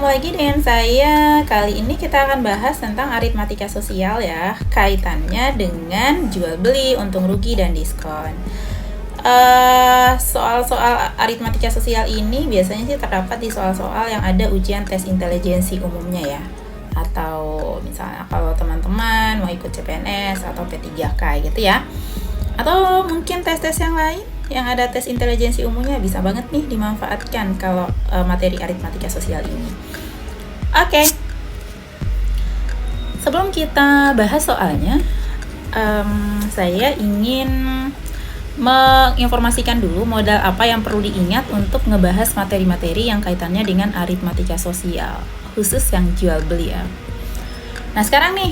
lagi dengan saya. Kali ini kita akan bahas tentang aritmatika sosial ya, kaitannya dengan jual beli, untung rugi, dan diskon. Soal-soal aritmatika sosial ini biasanya sih terdapat di soal-soal yang ada ujian tes intelijensi umumnya ya. Atau misalnya kalau teman-teman mau ikut CPNS atau P3K gitu ya. Atau mungkin tes-tes yang lain yang ada tes intelijensi umumnya bisa banget nih dimanfaatkan kalau materi aritmatika sosial ini. Oke. Sebelum kita bahas soalnya, saya ingin menginformasikan dulu modal apa yang perlu diingat untuk ngebahas materi-materi yang kaitannya dengan aritmatika sosial, khusus yang jual beli ya. Nah sekarang nih,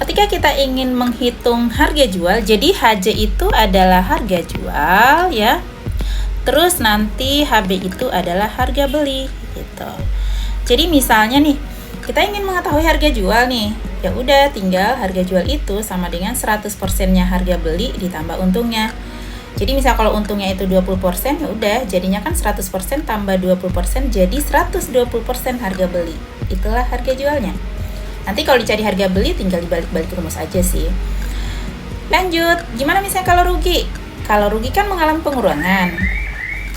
ketika kita ingin menghitung harga jual, jadi HJ itu adalah harga jual ya. Terus nanti HB itu adalah harga beli gitu. Jadi misalnya nih, kita ingin mengetahui harga jual nih. Ya udah tinggal harga jual itu sama dengan 100%-nya harga beli ditambah untungnya. Jadi misal kalau untungnya itu 20%, ya udah jadinya kan 100% tambah 20% jadi 120% harga beli. Itulah harga jualnya. Nanti kalau dicari harga beli tinggal dibalik-balik rumus aja sih. Lanjut, gimana misalnya kalau rugi? Kalau rugi kan mengalami pengurangan.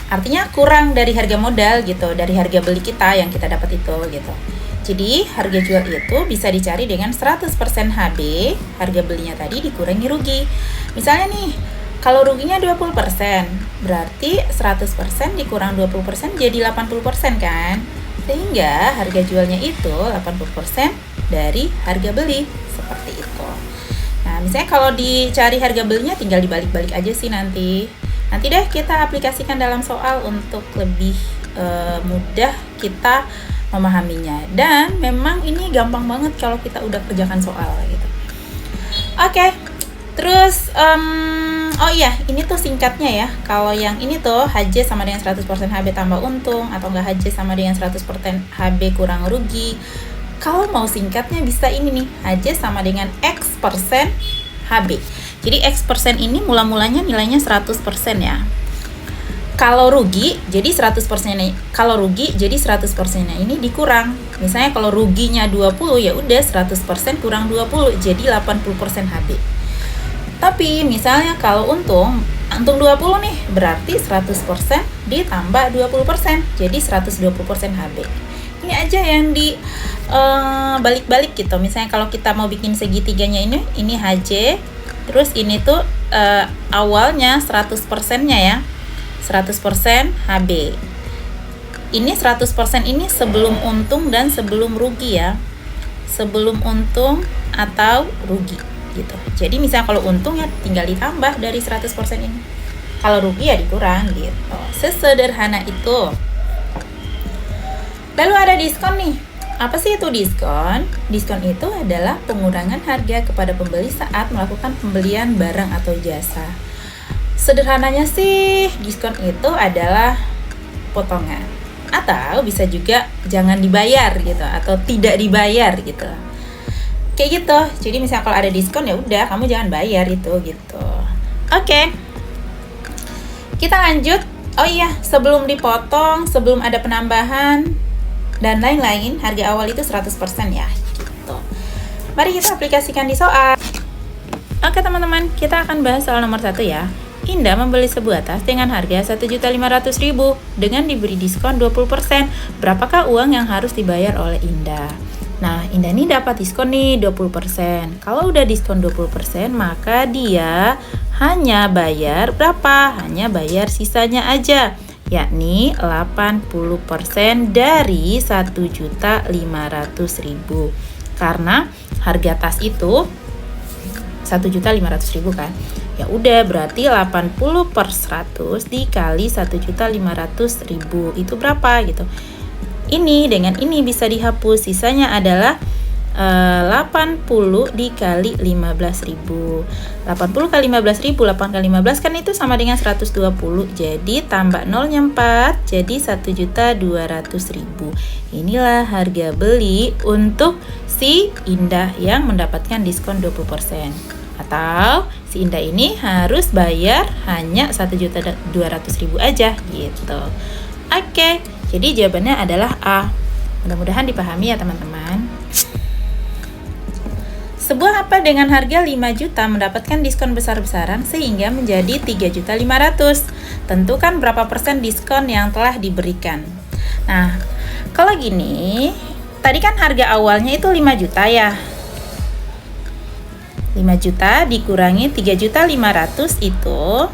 Artinya kurang dari harga modal gitu, dari harga beli kita yang kita dapat itu gitu. Jadi harga jual itu bisa dicari dengan 100% HB, harga belinya tadi dikurangi rugi. Misalnya nih, kalau ruginya 20%, berarti 100% dikurang 20% jadi 80% kan? Sehingga harga jualnya itu 80% dari harga beli, seperti itu. Nah, misalnya kalau dicari harga belinya tinggal dibalik-balik aja sih nanti. Nanti deh kita aplikasikan dalam soal untuk lebih mudah kita memahaminya. Dan memang ini gampang banget kalau kita udah kerjakan soal gitu. Oke. Terus oh iya, ini tuh singkatnya ya. Kalau yang ini tuh HJ sama dengan 100% HB tambah untung, atau enggak HJ sama dengan 100% HB kurang rugi. Kalau mau singkatnya bisa ini nih, HJ sama dengan X persen HB. Jadi X persen ini mula-mulanya nilainya 100% ya. Kalau rugi, jadi 100% kalau rugi jadi 100%-nya ini dikurang. Misalnya kalau ruginya 20 ya udah 100% kurang 20 jadi 80% HB. Tapi misalnya kalau untung 20 nih, berarti 100% ditambah 20%, jadi 120% HB. Ini aja yang di balik-balik gitu. Misalnya kalau kita mau bikin segitiganya ini HJ, terus ini tuh awalnya 100%-nya ya, 100% HB. Ini 100% ini sebelum untung dan sebelum rugi ya. Sebelum untung atau rugi gitu. Jadi misalnya kalau untung ya tinggal ditambah dari 100% ini. Kalau rugi ya dikurang gitu. Sesederhana itu. Lalu ada diskon nih. Apa sih itu diskon? Diskon itu adalah pengurangan harga kepada pembeli saat melakukan pembelian barang atau jasa. Sederhananya sih diskon itu adalah potongan. Atau bisa juga jangan dibayar gitu atau tidak dibayar gitu. Kayak gitu. Jadi misalnya kalau ada diskon ya udah kamu jangan bayar itu gitu. Oke. Kita lanjut. Oh iya, sebelum dipotong, sebelum ada penambahan dan lain-lain, harga awal itu 100% ya gitu. Mari kita aplikasikan di soal. Oke teman-teman, kita akan bahas soal nomor 1 ya. Indah membeli sebuah tas dengan harga 1.500.000 dengan diberi diskon 20%. Berapakah uang yang harus dibayar oleh Indah? Nah, Indah ini dapat diskon nih 20%. Kalau udah diskon 20%, maka dia hanya bayar berapa? Hanya bayar sisanya aja, yakni 80% dari 1.500.000. Karena harga tas itu 1.500.000 kan. Ya udah berarti 80/100 dikali 1.500.000 itu berapa gitu. Ini dengan ini bisa dihapus, sisanya adalah 80 dikali 15.000. 80 kali 15.000, 8 kali 15 kan itu sama dengan 120. Jadi tambah nolnya 4, jadi 1.200.000. Inilah harga beli untuk si Indah yang mendapatkan diskon 20%. Atau si Indah ini harus bayar hanya 1.200.000 aja gitu. Oke, jadi jawabannya adalah A. Mudah-mudahan dipahami ya teman-teman. Sebuah HP dengan harga 5 juta mendapatkan diskon besar-besaran sehingga menjadi 3.500.000. Tentukan berapa persen diskon yang telah diberikan. Nah, kalau gini, tadi kan harga awalnya itu 5 juta ya. 5 juta dikurangi 3.500.000 itu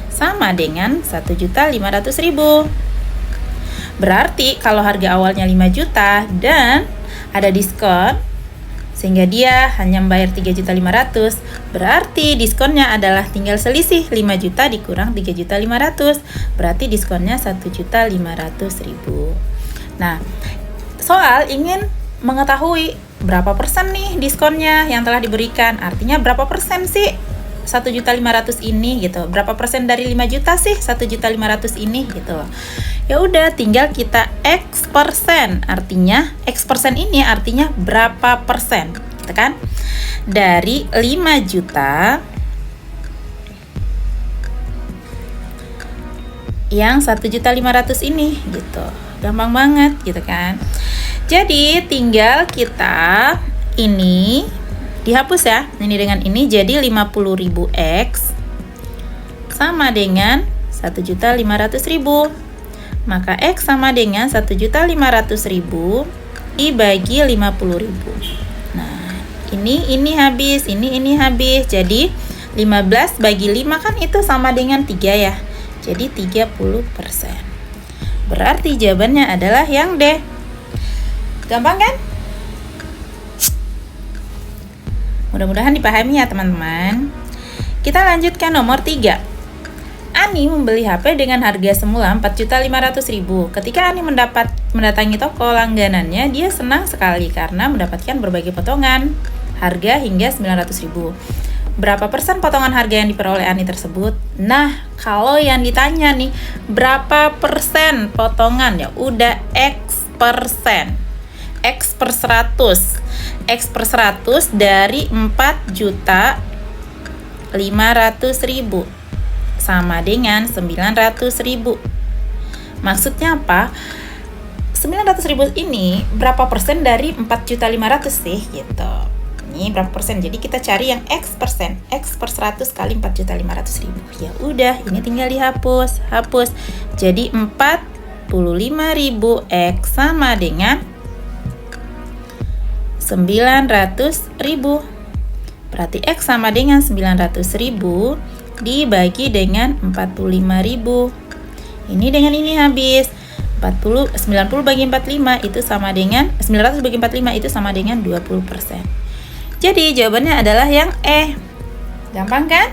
sama dengan 1.500.000. Berarti kalau harga awalnya 5 juta dan ada diskon sehingga dia hanya membayar 3.500.000, berarti diskonnya adalah tinggal selisih 5 juta dikurang 3.500.000, berarti diskonnya 1.500.000. Nah, soal ingin mengetahui berapa persen nih diskonnya yang telah diberikan, artinya berapa persen sih 1.500.000 ini gitu, berapa persen dari 5 juta sih 1.500.000 ini gitu loh. Ya udah, tinggal kita X persen, artinya X persen ini artinya berapa persen gitu kan, dari 5 juta yang 1.500.000 ini gitu. Gampang banget gitu kan. Jadi tinggal kita ini dihapus ya, ini dengan ini jadi 50.000 X sama dengan 1.500.000. Maka X sama dengan 1.500.000 dibagi 50.000. Nah, ini habis, ini habis. Jadi 15 bagi 5 kan itu sama dengan 3 ya. Jadi 30%. Berarti jawabannya adalah yang D. Gampang kan? Mudah-mudahan dipahami ya teman-teman. Kita lanjutkan nomor 3. Ani membeli HP dengan harga semula 4.500.000. Ketika Ani mendatangi toko langganannya, dia senang sekali karena mendapatkan berbagai potongan harga hingga 900.000. Berapa persen potongan harga yang diperoleh Ani tersebut? Nah, kalau yang ditanya nih, berapa persen potongan? Ya udah X persen. X per 100. X per 100 dari 4.500.000 sama dengan 900.000. Maksudnya apa? 900.000 ini berapa persen dari 4.500.000 sih gitu. Ini berapa persen? Jadi kita cari yang X persen. X per 100 kali 4.500.000. Ya udah, ini tinggal dihapus. Hapus. Jadi 45.000 X sama dengan 900.000. Berarti X sama dengan 900.000 dibagi dengan 45.000. Ini dengan ini habis. 90 bagi 45 itu sama dengan 900 bagi 45 itu sama dengan 20%. Jadi jawabannya adalah yang E. Gampang kan?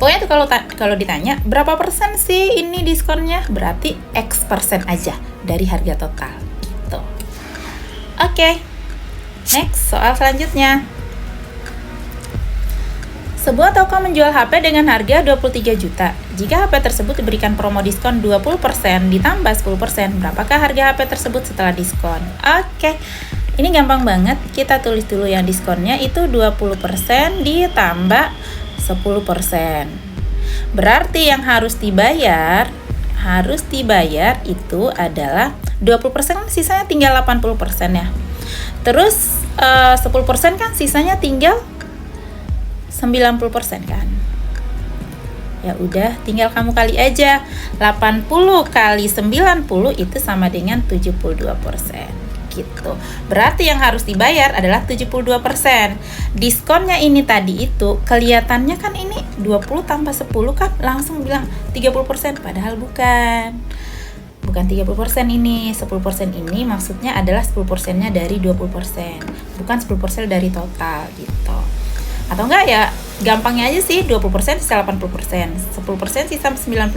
Pokoknya tuh kalau ditanya berapa persen sih ini diskonnya, berarti X persen aja dari harga total gitu. Oke. Next, soal selanjutnya. Sebuah toko menjual HP dengan harga 23 juta. Jika HP tersebut diberikan promo diskon 20% ditambah 10%, berapakah harga HP tersebut setelah diskon? Oke, ini gampang banget. Kita tulis dulu yang diskonnya itu 20% ditambah 10%. Berarti yang harus dibayar itu adalah 20%, sisanya tinggal 80% ya. Terus 10% kan sisanya tinggal 90% kan. Ya udah, tinggal kamu kali aja. 80 kali 90 itu sama dengan 72%. Gitu. Berarti yang harus dibayar adalah 72%. Diskonnya ini tadi itu kelihatannya kan ini 20 tambah 10 kan langsung bilang 30%, padahal bukan. Bukan 30% ini. 10% ini maksudnya adalah 10%-nya dari 20%. Bukan 10% dari total gitu. Atau enggak ya gampangnya aja sih, 20% sisa 80%, 10% sisa 90%.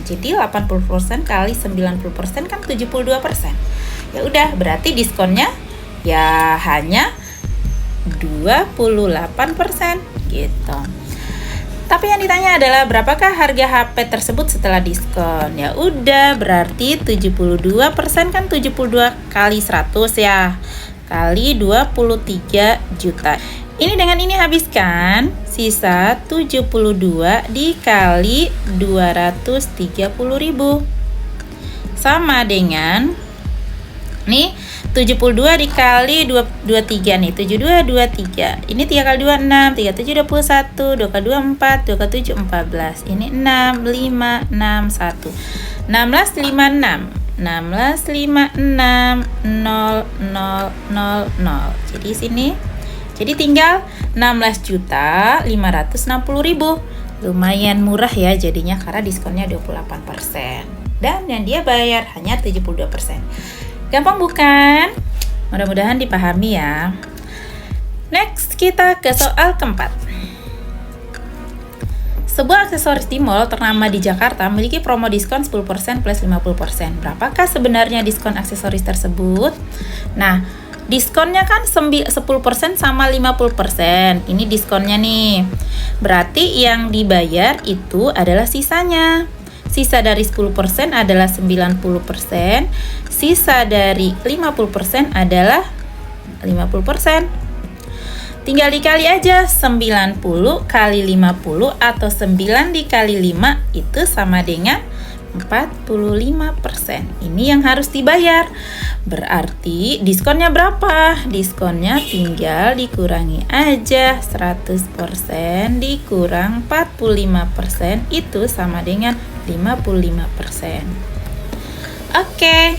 Jadi 80% kali 90% kan 72%. Ya udah, berarti diskonnya ya hanya 28% gitu. Tapi yang ditanya adalah berapakah harga HP tersebut setelah diskon? Ya udah, berarti 72% kan 72 kali 100 ya. Kali 23 juta. Ini dengan ini habiskan, sisa 72 dikali 230.000 sama dengan Nih 72 dikali 23 nih, 72 23. Ini 3 kali 2 6, 3 7 21, 2 kali 2 4, 2 kali 7 14. Ini 6 5 6 1. 16 56. 16 56 0 0 0 0. Jadi sini. Jadi tinggal 16.560.000. Lumayan murah ya jadinya karena diskonnya 28%. Dan yang dia bayar hanya 72%. Gampang bukan? Mudah-mudahan dipahami ya. Next, kita ke soal keempat. Sebuah aksesoris di mall ternama di Jakarta memiliki promo diskon 10% plus 50%. Berapakah sebenarnya diskon aksesoris tersebut? Nah, diskonnya kan 10% sama 50%. Ini diskonnya nih. Berarti yang dibayar itu adalah sisanya. Sisa dari 10% adalah 90%, sisa dari 50% adalah 50%. Tinggal dikali aja, 90 kali 50 atau 9 dikali 5 itu sama dengan 45%. Ini yang harus dibayar. Berarti diskonnya berapa? Diskonnya tinggal dikurangi aja, 100% dikurang 45% itu sama dengan 55%. Oke.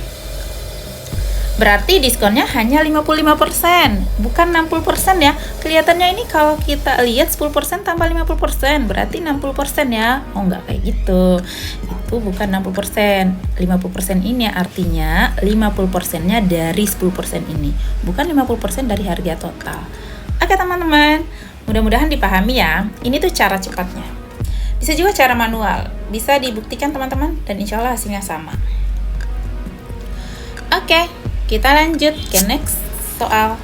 Berarti diskonnya hanya 55%, bukan 60% ya. Kelihatannya ini kalau kita lihat 10% tambah 50%, berarti 60% ya. Oh, enggak kayak gitu. Itu bukan 60%. 50% ini artinya 50%-nya dari 10% ini, bukan 50% dari harga total. Oke, teman-teman. Mudah-mudahan dipahami ya. Ini tuh cara cepatnya. Bisa juga cara manual. Bisa dibuktikan teman-teman dan insya Allah hasilnya sama. Oke. Kita lanjut ke next soal.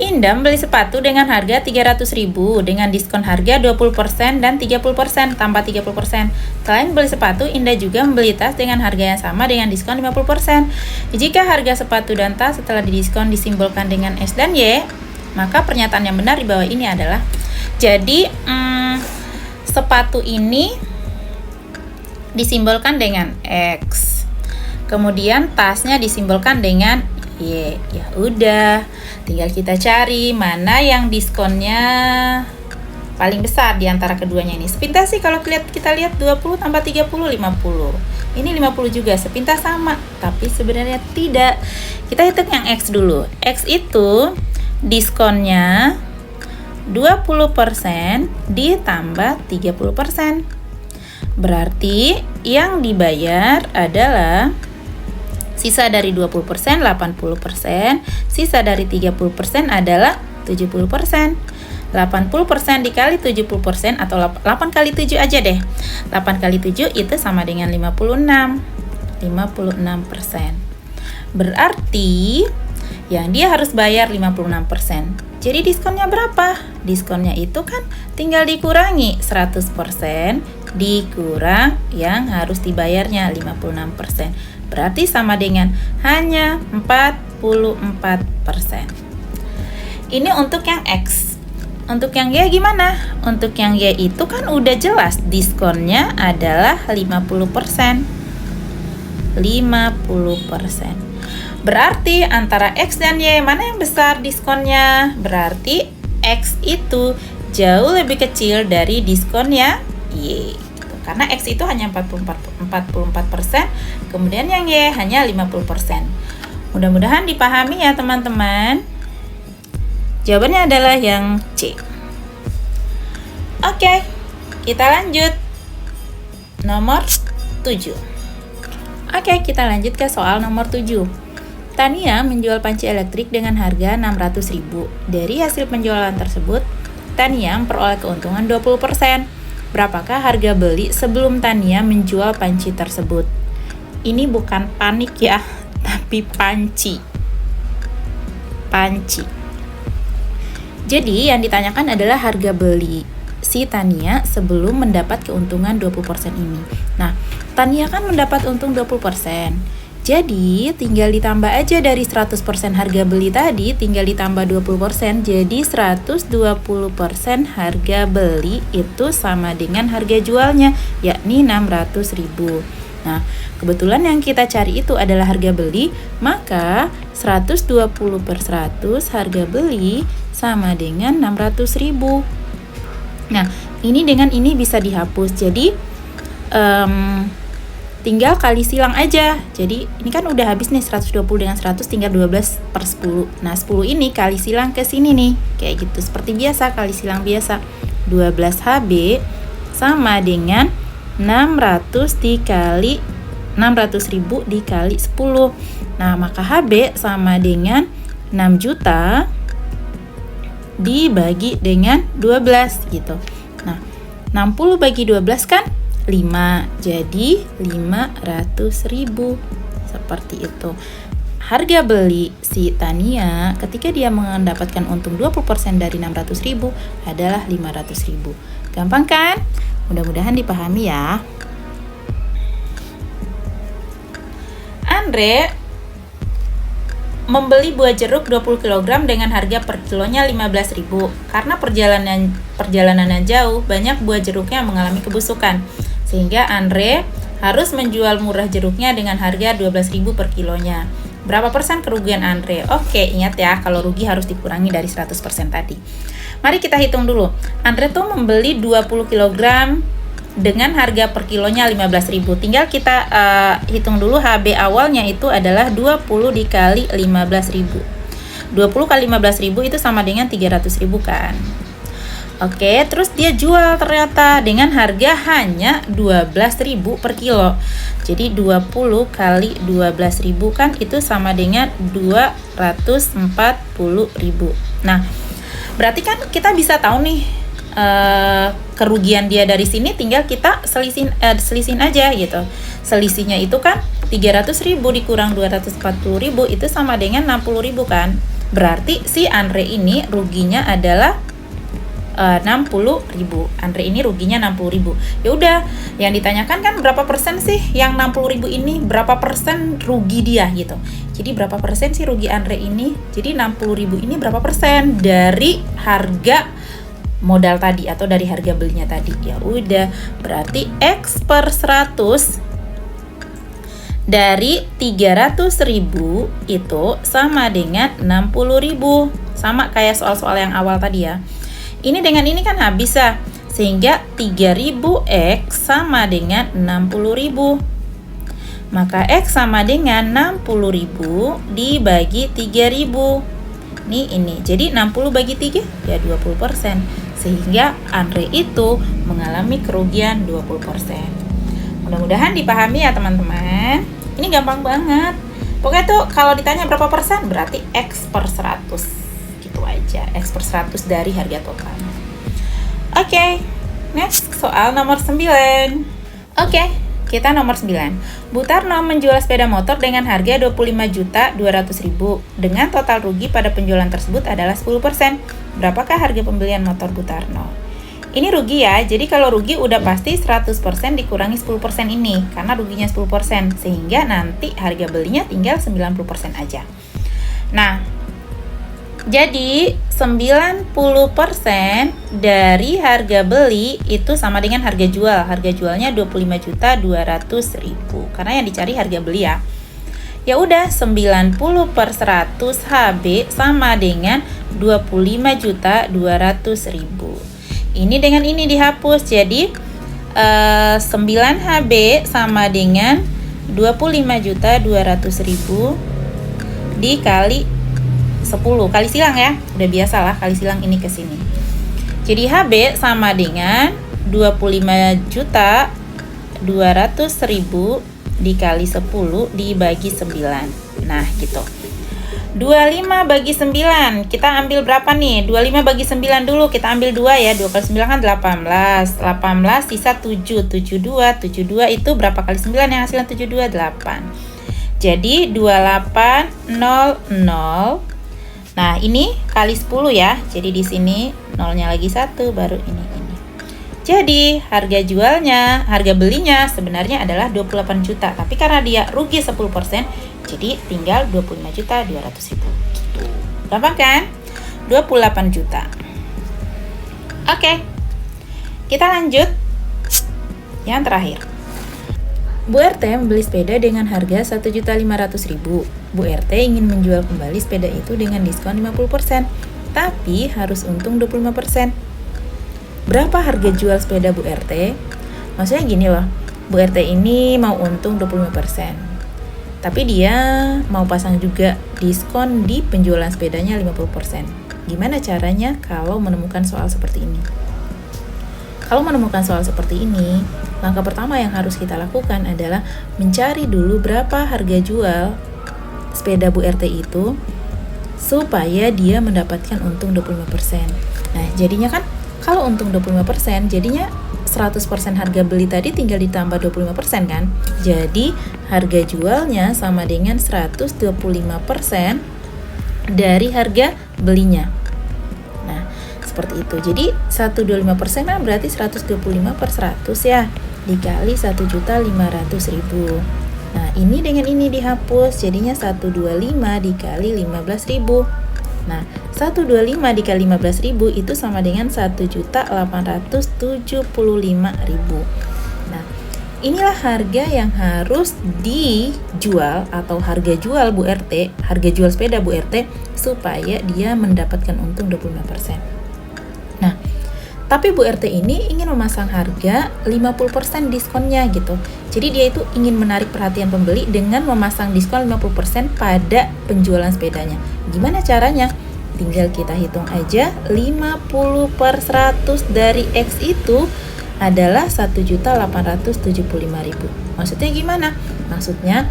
Indam beli sepatu dengan harga 300.000 dengan diskon harga 20% dan 30% tambah 30%. Selain beli sepatu, Indah juga membeli tas dengan harga yang sama dengan diskon 50%. Jika harga sepatu dan tas setelah didiskon disimbolkan dengan X dan Y, maka pernyataan yang benar di bawah ini adalah jadi sepatu ini disimbolkan dengan X. Kemudian tasnya disimbolkan dengan Y. Ya udah, tinggal kita cari mana yang diskonnya paling besar di antara keduanya ini. Sepintas sih kalau kita lihat 20 tambah 30 50. Ini 50 juga, sepintas sama, tapi sebenarnya tidak. Kita hitung yang X dulu. X itu diskonnya 20% ditambah 30%. Berarti yang dibayar adalah sisa dari 20% 80%, sisa dari 30% adalah 70%. 80% dikali 70% atau 8 kali 7 aja deh. 8 kali 7 itu sama dengan 56. 56%. Berarti yang dia harus bayar 56%. Jadi diskonnya berapa? Diskonnya itu kan tinggal dikurangi 100% dikurang yang harus dibayarnya 56%. Berarti sama dengan hanya 44%. Ini untuk yang X. Untuk yang Y gimana? Untuk yang Y itu kan udah jelas diskonnya adalah 50%. 50%. Berarti antara X dan Y mana yang besar diskonnya? Berarti X itu jauh lebih kecil dari diskonnya Y. Karena X itu hanya 44%, kemudian yang Y hanya 50%. Mudah-mudahan dipahami ya teman-teman. Jawabannya adalah yang C. Oke, kita lanjut. Nomor 7. Oke, kita lanjut ke soal nomor 7. Tania menjual panci elektrik dengan harga 600.000. Dari hasil penjualan tersebut, Tania memperoleh keuntungan 20%. Berapakah harga beli sebelum Tania menjual panci tersebut? Ini bukan panik ya, tapi panci. Panci. Jadi yang ditanyakan adalah harga beli si Tania sebelum mendapat keuntungan 20% ini. Nah, Tania kan mendapat untung 20%. Jadi tinggal ditambah aja dari 100% harga beli tadi, tinggal ditambah 20%, jadi 120% harga beli itu sama dengan harga jualnya, yakni 600.000. Nah, kebetulan yang kita cari itu adalah harga beli, maka 120 per 100 harga beli sama dengan 600.000. Nah, ini dengan ini bisa dihapus, jadi tinggal kali silang aja. Jadi ini kan udah habis nih 120 dengan 100, tinggal 12 per 10. Nah 10 ini kali silang ke sini nih, kayak gitu, seperti biasa, kali silang biasa. 12 HB sama dengan 600 dikali 600.000 dikali 10. Nah maka HB sama dengan 6 juta dibagi dengan 12 gitu. Nah 60 bagi 12 kan 5, jadi 500.000. Seperti itu. Harga beli si Tania ketika dia mendapatkan untung 20% dari 600.000 adalah 500.000. Gampang kan? Mudah-mudahan dipahami ya. Andre membeli buah jeruk 20 kg dengan harga per kilonya 15.000. Karena perjalanannya jauh, banyak buah jeruknya mengalami kebusukan. Sehingga Andre harus menjual murah jeruknya dengan harga 12.000 per kilonya. Berapa persen kerugian Andre? Oke, ingat ya, kalau rugi harus dikurangi dari 100% tadi. Mari kita hitung dulu. Andre tuh membeli 20 kg dengan harga per kilonya 15.000. Tinggal kita hitung dulu HB awalnya itu adalah 20 dikali 15.000. 20 kali 15.000 itu sama dengan 300.000 kan. Oke, terus dia jual ternyata dengan harga hanya 12.000 per kilo. Jadi 20 kali 12.000 kan itu sama dengan 240.000. Nah, berarti kan kita bisa tahu nih kerugian dia dari sini, tinggal kita selisin aja gitu. Selisihnya itu kan 300.000 dikurang 240.000 itu sama dengan 60.000 kan. Berarti si Andre ini ruginya adalah 60.000. Andre ini ruginya 60.000. Ya udah, yang ditanyakan kan berapa persen sih yang 60.000 ini, berapa persen rugi dia gitu. Jadi berapa persen sih rugi Andre ini? Jadi 60.000 ini berapa persen dari harga modal tadi atau dari harga belinya tadi? Ya udah, berarti X per 100 dari 300.000 itu sama dengan 60.000. Sama kayak soal-soal yang awal tadi ya. Ini dengan ini kan habis ya, sehingga 3.000 X sama dengan 60.000. Maka X sama dengan 60.000 dibagi 3.000. Ini. Jadi 60 bagi 3 ya 20%. Sehingga Andre itu mengalami kerugian 20%. Mudah-mudahan dipahami ya teman-teman. Ini gampang banget. Pokoknya tuh kalau ditanya berapa persen berarti X per 100. Aja X per 100 dari harga total. Oke, next soal nomor 9. Oke, kita nomor 9. Butarno menjual sepeda motor dengan harga 25.200.000 dengan total rugi pada penjualan tersebut adalah 10%. Berapakah harga pembelian motor Butarno? Ini rugi ya, jadi kalau rugi udah pasti 100% dikurangi 10% ini karena ruginya 10%, sehingga nanti harga belinya tinggal 90% aja. Nah, jadi 90% dari harga beli itu sama dengan harga jual. Harga jualnya 25.200.000 karena yang dicari harga beli ya. Ya udah, 90 per 100 HB sama dengan 25.200.000. Ini dengan ini dihapus. Jadi 9 HB sama dengan 25.200.000 dikali 10 kali silang ya, udah biasa lah kali silang ini ke sini. Jadi HB sama dengan 25.200.000 dikali 10 dibagi 9. Nah gitu. 25 bagi 9, kita ambil berapa nih? 25 bagi 9 dulu, kita ambil 2 ya. 2 kali 9 kan 18. 18 sisa 7. 72 itu berapa kali 9 yang hasilnya 72? 8. Jadi 2800. Nah, ini kali 10 ya. Jadi di sini nolnya lagi 1, baru ini. Jadi harga belinya sebenarnya adalah 28 juta, tapi karena dia rugi 10%, jadi tinggal 25.200.000. Gitu. Gampang kan? 28 juta. Oke. Kita lanjut. Yang terakhir. Bu RT membeli sepeda dengan harga 1.500.000. Bu RT ingin menjual kembali sepeda itu dengan diskon 50%, tapi harus untung 25%. Berapa harga jual sepeda Bu RT? Maksudnya gini loh, Bu RT ini mau untung 25%, tapi dia mau pasang juga diskon di penjualan sepedanya 50%. Gimana caranya kalau menemukan soal seperti ini? Kalau menemukan soal seperti ini, langkah pertama yang harus kita lakukan adalah mencari dulu berapa harga jual sepeda Bu RT itu supaya dia mendapatkan untung 25%. Nah, jadinya kan kalau untung 25%, jadinya 100% harga beli tadi tinggal ditambah 25% kan? Jadi, harga jualnya sama dengan 125% dari harga belinya. Seperti itu. Jadi 125% kan berarti 125 per 100 ya, dikali 1.500.000. Nah, ini dengan ini dihapus, jadinya 125 dikali 15.000. Nah, 125 dikali 15.000 itu sama dengan 1.875.000. Nah, inilah harga yang harus dijual atau harga jual Bu RT, harga jual sepeda Bu RT supaya dia mendapatkan untung 25%. Nah, tapi Bu RT ini ingin memasang harga 50% diskonnya gitu. Jadi dia itu ingin menarik perhatian pembeli dengan memasang diskon 50% pada penjualan sepedanya. Gimana caranya? Tinggal kita hitung aja, 50 per 100 dari X itu adalah 1.875.000. Maksudnya gimana? Maksudnya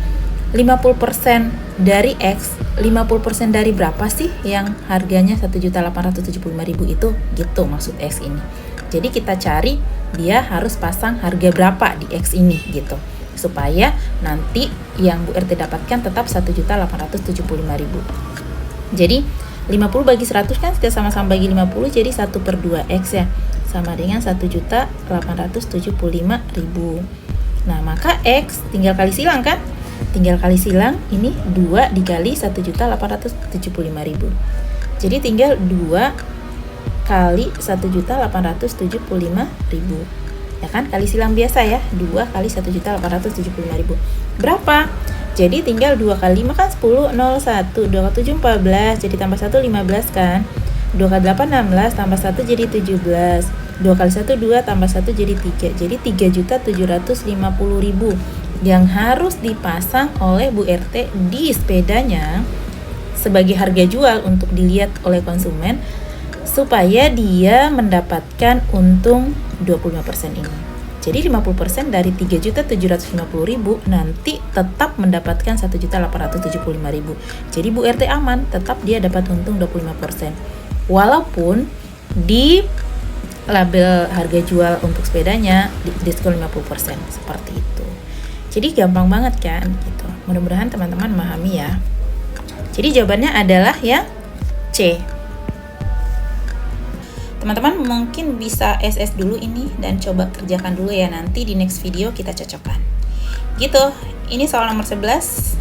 50% dari X, 50% dari berapa sih yang harganya 1.875.000 itu? Gitu maksud X ini. Jadi kita cari dia harus pasang harga berapa di X ini gitu. Supaya nanti yang Bu RT dapatkan tetap 1.875.000. Jadi 50 bagi 100 kan kita sama-sama bagi 50, jadi 1/2X ya. Sama dengan 1.875.000. Nah, maka X tinggal kali silang kan? Tinggal kali silang, ini 2 dikali 1.875.000. Jadi tinggal 2 kali 1.875.000. Ya kan? Kali silang biasa ya. 2 kali 1.875.000. Berapa? Jadi tinggal 2 kali 5 kan 10, 0, 1, 2 kali 7, 14, jadi tambah 1, 15 kan. 2 kali 8, 16, tambah 1 jadi 17. 2 kali 1, 2, tambah 1 jadi 3. Jadi 3.750.000 yang harus dipasang oleh Bu RT di sepedanya sebagai harga jual untuk dilihat oleh konsumen supaya dia mendapatkan untung 25% ini. Jadi 50% dari 3.750.000 nanti tetap mendapatkan 1.875.000. Jadi Bu RT aman, tetap dia dapat untung 25%. Walaupun di label harga jual untuk sepedanya diskon 50%, seperti itu. Jadi gampang banget kan gitu. Mudah-mudahan teman-teman memahami ya. Jadi jawabannya adalah yang C. Teman-teman mungkin bisa SS dulu ini dan coba kerjakan dulu ya, nanti di next video kita cocokkan. Gitu, ini soal nomor 11.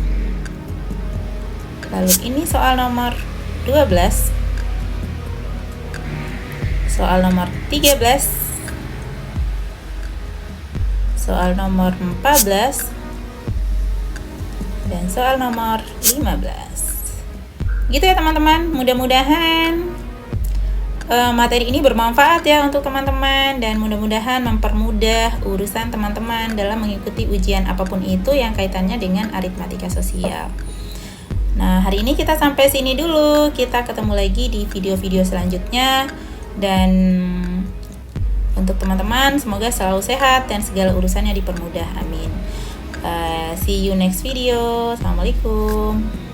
Lalu ini soal nomor 12. Soal nomor 13. Soal nomor 14. Dan soal nomor 15. Gitu ya teman-teman, mudah-mudahan materi ini bermanfaat ya untuk teman-teman dan mudah-mudahan mempermudah urusan teman-teman dalam mengikuti ujian apapun itu yang kaitannya dengan aritmatika sosial. Nah, hari ini kita sampai sini dulu. Kita ketemu lagi di video-video selanjutnya dan untuk teman-teman semoga selalu sehat dan segala urusannya dipermudah. Amin. See you next video. Assalamualaikum.